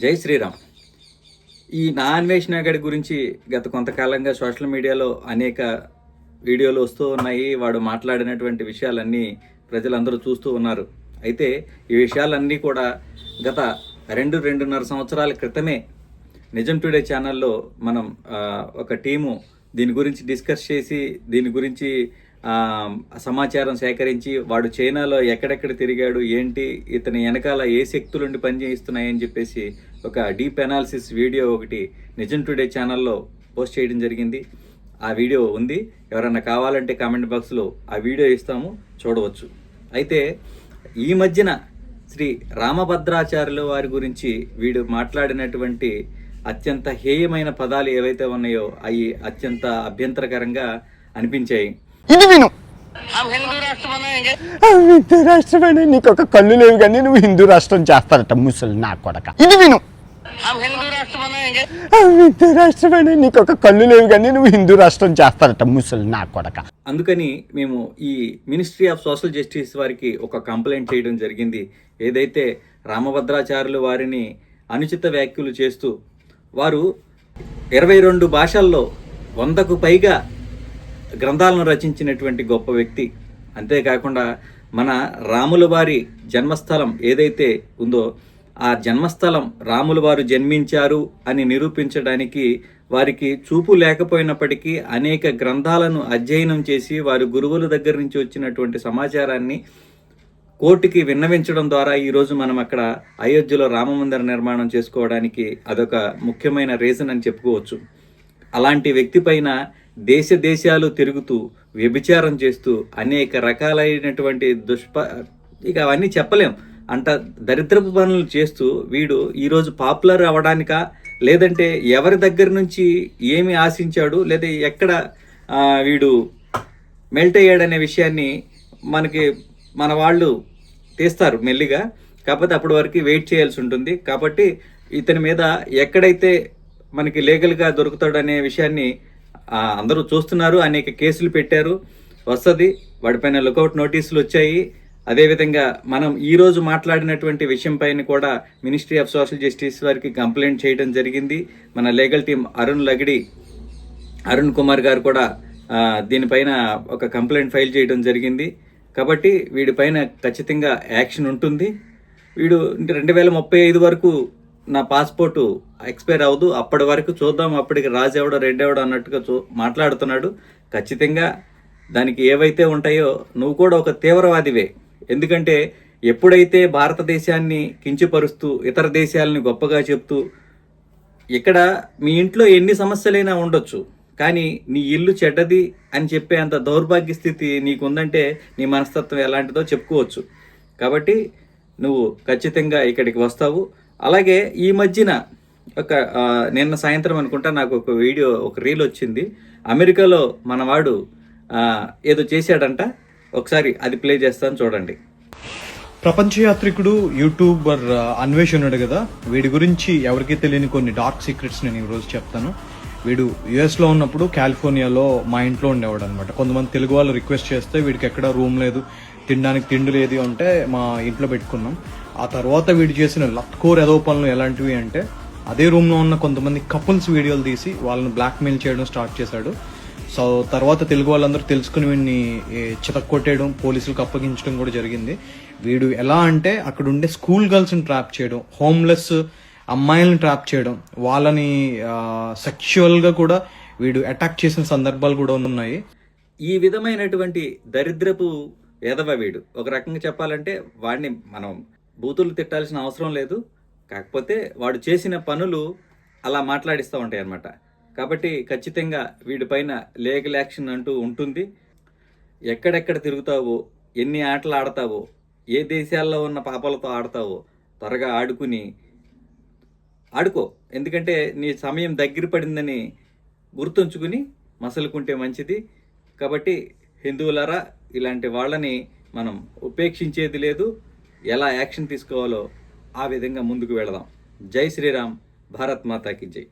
జై శ్రీరామ్. ఈ నా అన్వేషణ గడి గురించి గత కొంతకాలంగా సోషల్ మీడియాలో అనేక వీడియోలు వస్తూ ఉన్నాయి. వాడు మాట్లాడినటువంటి విషయాలన్నీ ప్రజలందరూ చూస్తూ ఉన్నారు. అయితే ఈ విషయాలన్నీ కూడా గత 2-2.5 సంవత్సరాల క్రితమే నిజం టుడే ఛానల్లో మనం ఒక టీము దీని గురించి డిస్కస్ చేసి దీని గురించి సమాచారం సేకరించి వాడు చైనాలో ఎక్కడెక్కడ తిరిగాడు, ఏంటి, ఇతని వెనకాల ఏ శక్తులుండి పనిచేస్తున్నాయని చెప్పేసి ఒక డీప్ అనాలిసిస్ వీడియో ఒకటి నిజం టుడే ఛానల్లో పోస్ట్ చేయడం జరిగింది. ఆ వీడియో ఉంది, ఎవరన్నా కావాలంటే కామెంట్ బాక్స్లో ఆ వీడియో ఇస్తాము, చూడవచ్చు. అయితే ఈ మధ్యన శ్రీ రామభద్రాచార్యుల వారి గురించి వీడు మాట్లాడినటువంటి అత్యంత హేయమైన పదాలు ఏవైతే ఉన్నాయో అవి అత్యంత అభ్యంతరకరంగా అనిపించాయి. ఇది విను. హిందూ రాష్ట్రమైన నీకు ఒక కళ్ళు లేవు కానీ నువ్వు హిందూ రాష్ట్రం చేస్తారట ముసలి నా కొడక. ఇది విను. హిందూ రాష్ట్రమైన నీకు ఒక కళ్ళు లేవు కానీ నువ్వు హిందూ రాష్ట్రం చేస్తారట ముసలి నా కొడక. అందుకని మేము ఈ మినిస్ట్రీ ఆఫ్ సోషల్ జస్టిస్ వారికి ఒక కంప్లైంట్ చేయడం జరిగింది. ఏదైతే రామభద్రాచార్యులు వారిని అనుచిత వ్యాఖ్యలు చేస్తూ వారు 22 భాషల్లో 100కు పైగా గ్రంథాలను రచించినటువంటి గొప్ప వ్యక్తి. అంతేకాకుండా మన రాముల వారి జన్మస్థలం ఏదైతే ఉందో ఆ జన్మస్థలం రాముల వారు జన్మించారు అని నిరూపించడానికి వారికి చూపు లేకపోయినప్పటికీ అనేక గ్రంథాలను అధ్యయనం చేసి వారి గురువుల దగ్గర నుంచి వచ్చినటువంటి సమాచారాన్ని కోర్టుకి విన్నవించడం ద్వారా ఈరోజు మనం అక్కడ అయోధ్యలో రామమందిర నిర్మాణం చేసుకోవడానికి అదొక ముఖ్యమైన రీజన్ అని చెప్పుకోవచ్చు. అలాంటి వ్యక్తి పైన దేశాలు తిరుగుతూ వ్యభిచారం చేస్తూ అనేక రకాలైనటువంటి ఇక అవన్నీ చెప్పలేం అంట దరిద్రపు పనులు చేస్తూ వీడు ఈరోజు పాపులర్ అవ్వడానికా, లేదంటే ఎవరి దగ్గర నుంచి ఏమి ఆశించాడు, లేదా ఎక్కడ వీడు మెల్ట్ అయ్యాడనే విషయాన్ని మన వాళ్ళు తీస్తారు మెల్లిగా. కాకపోతే అప్పటి వరకు వెయిట్ చేయాల్సి ఉంటుంది. కాబట్టి ఇతని మీద ఎక్కడైతే మనకి లీగల్గా దొరుకుతాడనే విషయాన్ని అందరూ చూస్తున్నారు. అనేక కేసులు పెట్టారు, వస్తుంది. వాడిపైన లుకౌట్ నోటీసులు వచ్చాయి. అదేవిధంగా మనం ఈరోజు మాట్లాడినటువంటి విషయం పైన కూడా మినిస్ట్రీ ఆఫ్ సోషల్ జస్టిస్ వారికి కంప్లైంట్ చేయడం జరిగింది. మన లీగల్ టీం అరుణ్ కుమార్ గారు కూడా దీనిపైన ఒక కంప్లైంట్ ఫైల్ చేయడం జరిగింది. కాబట్టి వీడిపైన ఖచ్చితంగా యాక్షన్ ఉంటుంది. వీడు 2035 వరకు నా పాస్పోర్టు ఎక్స్పైర్ అవ్వదు, అప్పటి వరకు చూద్దాం, అప్పటికి రాజు ఎవడో రెడ్డి ఎవడో అన్నట్టుగా మాట్లాడుతున్నాడు. ఖచ్చితంగా దానికి ఏవైతే ఉంటాయో నువ్వు కూడా ఒక తీవ్రవాదివే. ఎందుకంటే ఎప్పుడైతే భారతదేశాన్ని కించపరుస్తూ ఇతర దేశాలని గొప్పగా చెప్తూ, ఇక్కడ మీ ఇంట్లో ఎన్ని సమస్యలైనా ఉండొచ్చు, కానీ నీ ఇల్లు చెడ్డది అని చెప్పే అంత దౌర్భాగ్య స్థితి నీకుందంటే నీ మనస్తత్వం ఎలాంటిదో చెప్పుకోవచ్చు. కాబట్టి నువ్వు ఖచ్చితంగా ఇక్కడికి వస్తావు. అలాగే ఈ మధ్యన నిన్న సాయంత్రం అనుకుంటా నాకు ఒక రీల్ వచ్చింది. అమెరికాలో మనవాడు ఏదో చేశాడంట. ఒకసారి అది ప్లే చేస్తాను, చూడండి. ప్రపంచ యాత్రికుడు యూట్యూబర్ అన్వేష్ ఉన్నాడు కదా, వీడి గురించి ఎవరికీ తెలియని కొన్ని డార్క్ సీక్రెట్స్ నేను ఈరోజు చెప్తాను. వీడు యుఎస్లో ఉన్నప్పుడు కాలిఫోర్నియాలో మా ఇంట్లో ఉండేవాడు అనమాట. కొంతమంది తెలుగు వాళ్ళు రిక్వెస్ట్ చేస్తే వీడికి ఎక్కడ రూమ్ లేదు, తినడానికి తిండి లేదు అంటే మా ఇంట్లో పెట్టుకున్నాం. ఆ తర్వాత వీడు చేసిన లత్కోర్ ఎదో పనులు ఎలాంటివి అంటే, అదే రూమ్లో ఉన్న కొంతమంది కపుల్స్ వీడియోలు తీసి వాళ్ళని బ్లాక్మెయిల్ చేయడం స్టార్ట్ చేశాడు. సో తర్వాత తెలుగు వాళ్ళందరూ తెలుసుకుని వీడిని చితక్కొట్టేయడం, పోలీసులకు అప్పగించడం కూడా జరిగింది. వీడు ఎలా అంటే అక్కడ ఉండే స్కూల్ గర్ల్స్ని ట్రాప్ చేయడం, హోమ్లెస్ అమ్మాయిలను ట్రాప్ చేయడం, వాళ్ళని సెక్షువల్గా కూడా వీడు అటాక్ చేసిన సందర్భాలు కూడా ఉన్నాయి. ఈ విధమైనటువంటి దరిద్రపు ఎదవ వీడు. ఒక రకంగా చెప్పాలంటే వాడిని మనం బూతులు తిట్టాల్సిన అవసరం లేదు. కాకపోతే వాడు చేసిన పనులు అలా మాట్లాడిస్తూ ఉంటాయి అన్నమాట. కాబట్టి ఖచ్చితంగా వీడిపైన లీగల్ యాక్షన్ అంటూ ఉంటుంది. ఎక్కడెక్కడ తిరుగుతావో, ఎన్ని ఆటలు ఆడతావో, ఏ దేశాల్లో ఉన్న పాపలతో ఆడతావో త్వరగా ఆడుకో. ఎందుకంటే నీ సమయం దగ్గర పడిందని గుర్తుంచుకుని మసలుకుంటే మంచిది. కాబట్టి హిందువులారా, ఇలాంటి వాళ్ళని మనం ఉపేక్షించేది లేదు. ఎలా యాక్షన్ తీసుకోవాలో ఆ విధంగా ముందుకు వెళదాం. జై శ్రీరామ్. భారత్ మాతాకి జై.